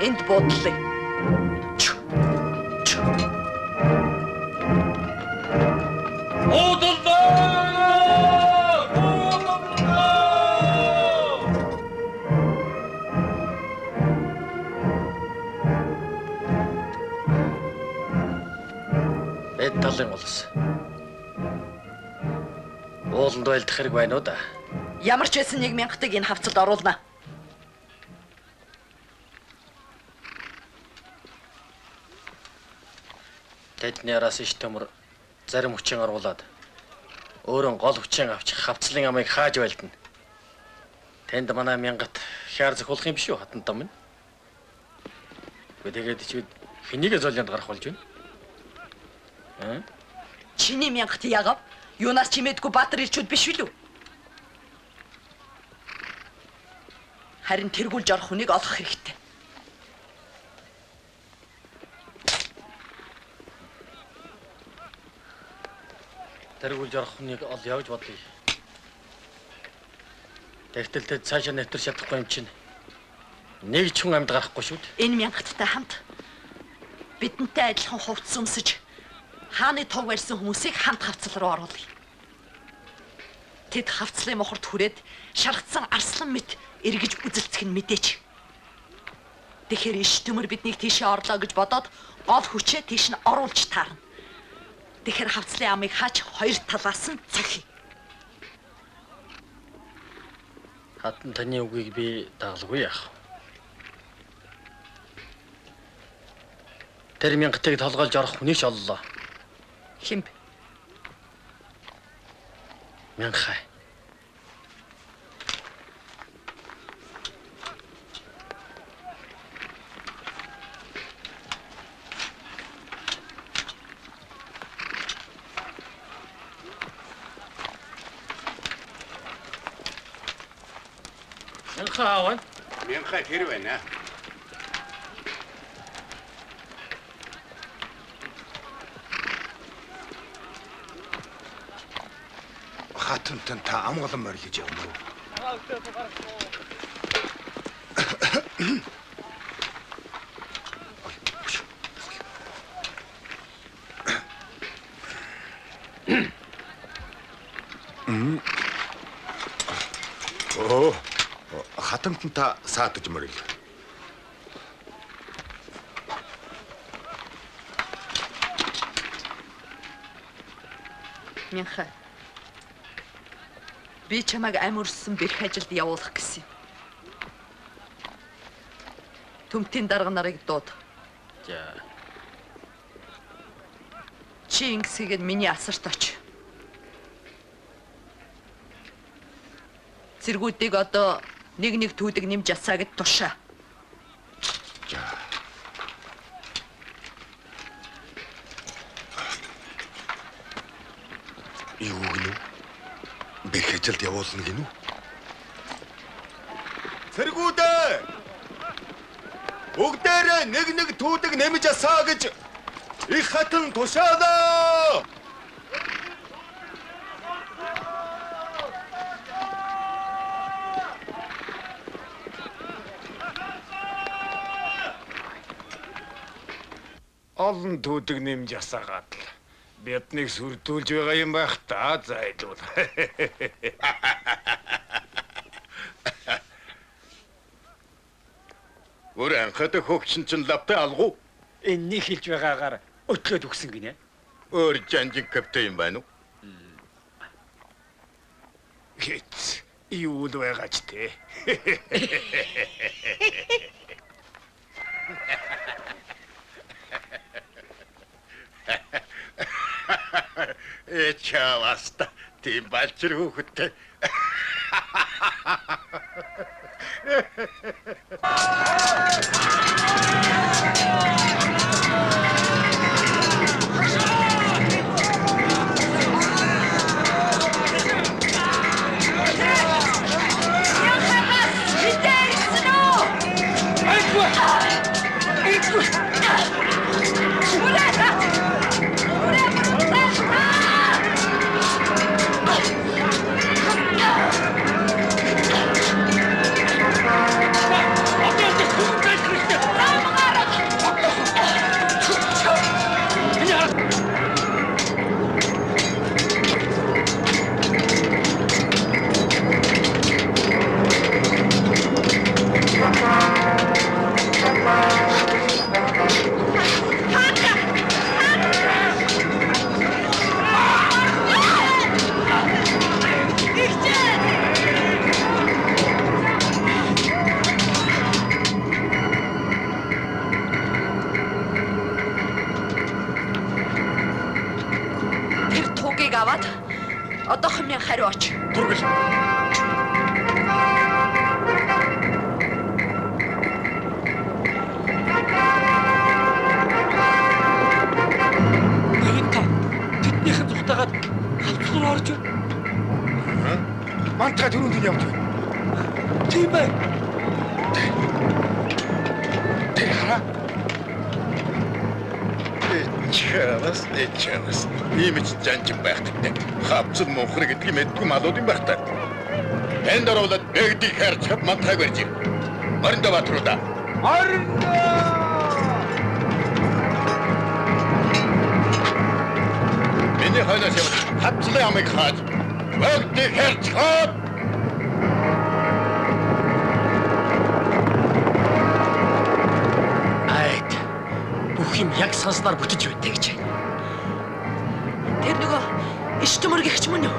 Энд буудлаа. Эд талын улс. Ууланд байлдах хэрэг байна уу да? Ямар ч байсан 1000-ыг энэ хавцалд оруулнаа. Тэдний араас иш төмөр зарим хүчин оруулаад өөрөө гол хүчин авчих хавцлын амыг хааж байлдана. Тэнд манай 1000-т хяар зохиулах юм биш үү хатан том нь? Тэгээд чи хэнийгээ золионд гарах болж байна? Чиний 1000-т ягав? Юунаас чимээдгүй баатар ирчүүд биш үү? Харин тэргүүлж орох хүнийг олох хэрэгтэй. Тэргүүлж орох хүнийг ол явж бодлоо. Тэгтэл тэд цаашаа нэвтэр чадахгүй юм чинь. Нэг ч хүн амьд гарахгүй шүү дээ. Энэ 1000-тай хамт бидэнтэй адилхан хувцс өмсөж хааны тог барьсан хүмүүсийг хамт хавцал руу оруулъя. Тэд хавцлын мохорт хүрээд шаргацсан арслан мэт эргэж үзэлцэх нь мэдээч. Тэгэхээр иш төмөр биднийг тийшээ орлоо гэж бодоод гол хүчээ тийш нь оруулж таарна. Тэгэхээр хавцлын амыг хааж хоёр талаас нь цохиё. Хатан таны үгийг би дагалгүй яах. Тэр 1000-ыг толгойлж орох хүнийг ч оллоо. Химб. 1000. Хаван. 1000 тэр байна. Хатантан та амгалан морилж явна уу? Хатантан та саатаж морил. Мянха. Би чамайг амарсан бэрх ажилд явуулах гэсэн. Төмтийн дарга нарыг дууд. За. Чи ингэсгээд миний асарт оч. Зэргүүдийг одоо нэг түүдэг нэмж асаа гэд тушаа. За. Юу гэнэ? Бэрх ажилд явуулна гинү? Зэргүүдээ! Бүгдээрээ нэг түүдэг нэмж асаа гэж их хатан тушаалаа! Олон түүдэг нэмж асаагаад л биднийг сүрдүүлж байгаа юм байх та зайлуул. Өөр анхад хөгчин чинь лавтай алгу. Энэний хэлж байгаагаар өтлөөд өгсөн гинэ. Өөр жанжиг каптай юм байна уу? Хэц юу л байгаа ч те. Чаваста тийм балчир хүүхэдтэй. Одоохон минь хариу оч. Түргэл. Тэднийхэн зүгтагаад хавцлуу орж байна. Мантаа түрүүнд нь явж байна. Тийм бай. Тэр хараа. Эчээс. Имич жанжин байхтай. Хавцсан мохрыг гэдгийг мэдгүй малууд юм байх та. Энд оруулаад бэгдийг харьцах мантайг барьж. Мориндо батруда. Мориндо! Миний хойноос явж хавцлын амыг хааж. Бэгдийг харьцах. Юм яг санснаар бүтэж байдаг гэж. Тэр нөгөө иш төмөр гихч мөн үү?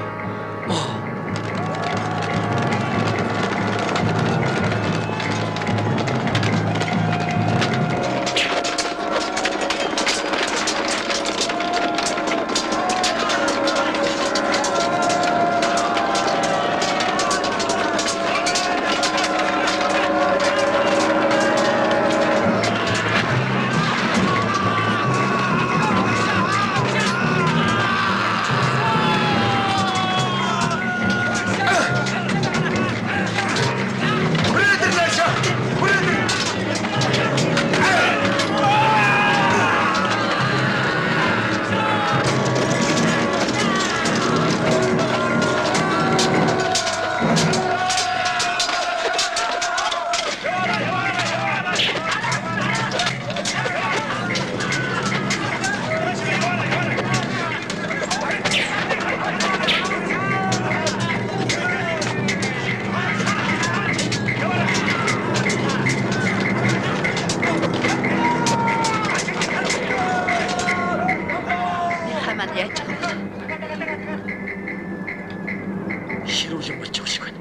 Ширүүл болж байгаа шиг байна.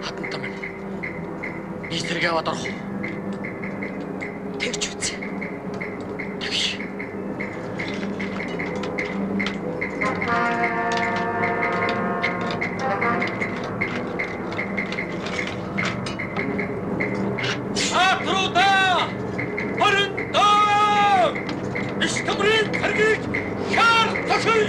Хатантаа минь. Нийсэрэг аваад орох уу? Тэгж үз. Тэгш. Атруда! Мориндо! Истэмрийн хэргийг яар тасый!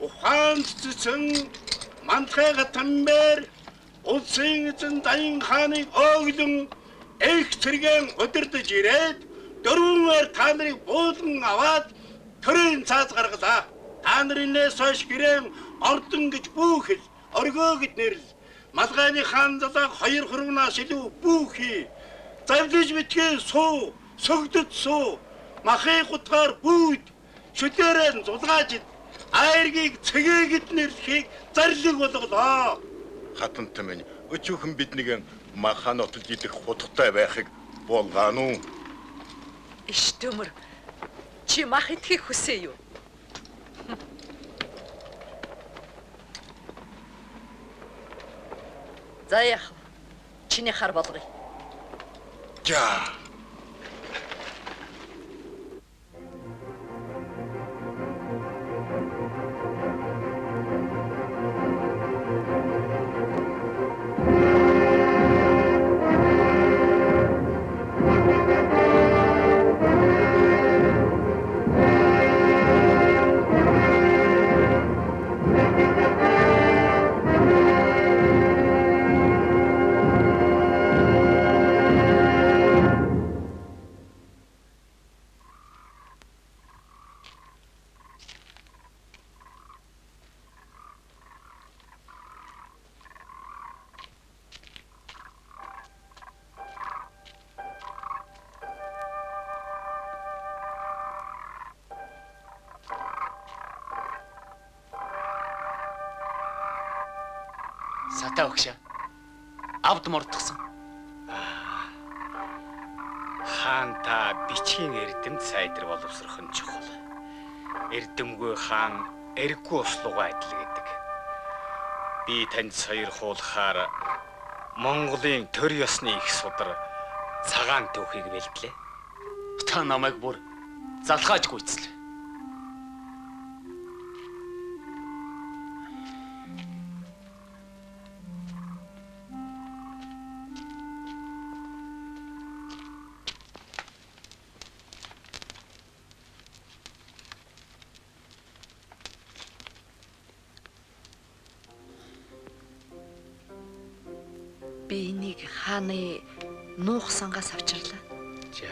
Ухаанцсан мантайга тамбэр улсын эзэн Даян хааныг өглөн их цэргэн удирдах ирээд дөрвөнөр та нарыг буулган аваад төрийн цаас гаргалаа. Та нарынээс хойш гэрэн ордон гэж бүхэл оргоо гэд нэрлэл. Малгайны хаан залаа 2 хөрвнаас илүү бүхий. завлиж битгий суу, сөгдөд суу, махыг гутгаар бүүд, шүдэрэн зулгааж айргийг цэгээгэд нэрлэхийг зарлиг болголоо. Хатантай минь өчүүхэн биднийг махан нотолж идэх хутгатай байхыг болгоно уу? Иш төмөр. Чи мах идэхийг хүсэе юу? За яах вэ? Чиний хар болгоё. За. Сатаа өгшөө. Авд мордгсон. Хаан та бичгийн эрдэмт сайдар боловсрох нь чухал. Эрдэмгүй хаан эрггүй услуугаа адил гэдэг. Би танд саяр хуулахаар Монголын төр ёсны их судар цагаан түүхийг бэлдлээ. Та намайг бүр залхааж гүйцэл. Би энийг хааны нуух сангаас авчирлаа. За.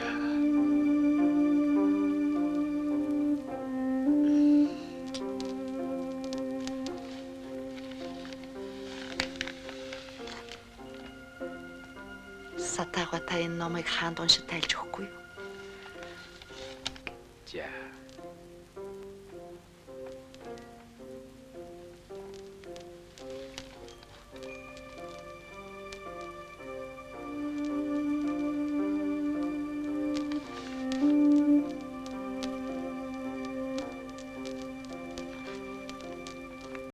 Сатаага та энэ номыг хаанд уншиж тайлж өгөхгүй юу? За.